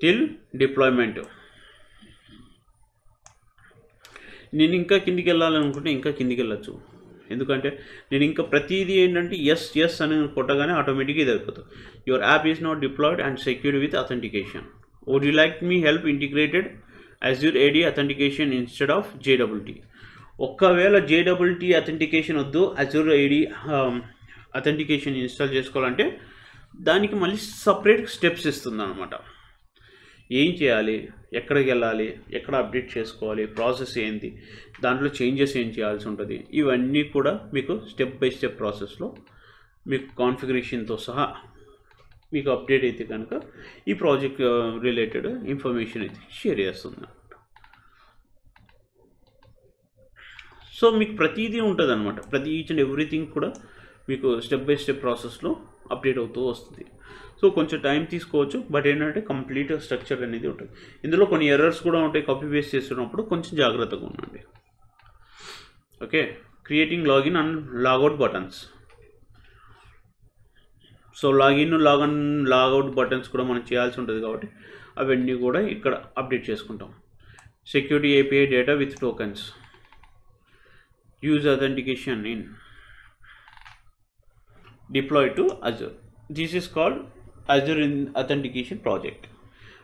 టిల్ డిప్లాయ్మెంట్. నేను ఇంకా కిందికి వెళ్ళాలనుకుంటే ఇంకా కిందికి వెళ్ళచ్చు, ఎందుకంటే నేను ఇంకా ప్రతిదీ ఏంటంటే ఎస్ అని కొట్టగానే ఆటోమేటిక్గా ఇది అయిపోతుంది. Your app is not deployed and secured with authentication. Would you like me help integrated Azure AD authentication instead of JWT? ఒకవేళ JEE అథెంటికేషన్ వద్దు, అజూర్ ఐడి అథెంటికేషన్ ఇన్స్టాల్ చేసుకోవాలంటే దానికి మళ్ళీ సపరేట్ స్టెప్స్ ఇస్తుంది అనమాట. ఏం చేయాలి, ఎక్కడికి వెళ్ళాలి, ఎక్కడ అప్డేట్ చేసుకోవాలి, ప్రాసెస్ ఏంటి, దాంట్లో చేంజెస్ ఏం చేయాల్సి ఉంటుంది, ఇవన్నీ కూడా మీకు స్టెప్ బై స్టెప్ ప్రాసెస్లో మీకు కాన్ఫిగరేషన్తో సహా మీకు అప్డేట్ అయితే కనుక ఈ ప్రాజెక్ట్ రిలేటెడ్ ఇన్ఫర్మేషన్ అయితే షేర్ చేస్తుంది. సో మీకు ప్రతిదీ ఉంటుంది అనమాట, ప్రతి ఈచ్ అండ్ ఎవ్రీథింగ్ కూడా మీకు స్టెప్ బై స్టెప్ ప్రాసెస్లో అప్డేట్ అవుతూ వస్తుంది. సో కొంచెం టైం తీసుకోవచ్చు, బట్ ఏంటంటే కంప్లీట్ స్ట్రక్చర్ అనేది ఉంటుంది. ఇందులో కొన్ని ఎర్రర్స్ కూడా ఉంటాయి, కాపీ పేస్ట్ చేస్తున్నప్పుడు కొంచెం జాగ్రత్తగా ఉండండి. Okay, creating login and logout buttons. So login, logout buttons కూడా మనం చేయాల్సి ఉంటుంది కాబట్టి అవన్నీ కూడా ఇక్కడ అప్డేట్ చేసుకుంటాం. Security API data with tokens, use authentication in deploy to Azure. This is called Azure in authentication project.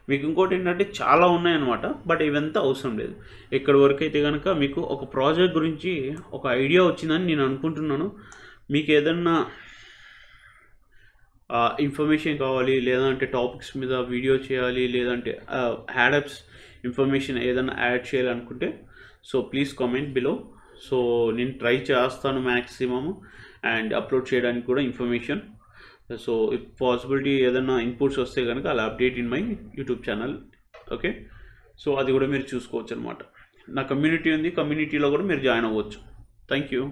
మీకు ఇంకోటి ఏంటంటే చాలా ఉన్నాయన్నమాట, బట్ ఇవంతా అవసరం లేదు. ఇక్కడ వరకు అయితే కనుక మీకు ఒక ప్రాజెక్ట్ గురించి ఒక ఐడియా వచ్చిందని నేను అనుకుంటున్నాను. మీకు ఏదన్నా ఇన్ఫర్మేషన్ కావాలి, లేదంటే టాపిక్స్ మీద వీడియో చేయాలి, లేదంటే యాడప్స్ ఇన్ఫర్మేషన్ ఏదైనా యాడ్ చేయాలనుకుంటే so please comment below. So నేను ట్రై చేస్తాను మ్యాక్సిమమ్ అండ్ అప్లోడ్ చేయడానికి కూడా ఇన్ఫర్మేషన్. సో ఇఫ్ పాసిబిలిటీ ఏదైనా ఇన్పుట్స్ వస్తే కనుక అలా update in my YouTube channel. Okay, so అది కూడా మీరు చూసుకోవచ్చు అనమాట. నా కమ్యూనిటీ ఉంది, కమ్యూనిటీలో కూడా మీరు జాయిన్ అవ్వచ్చు. Thank you.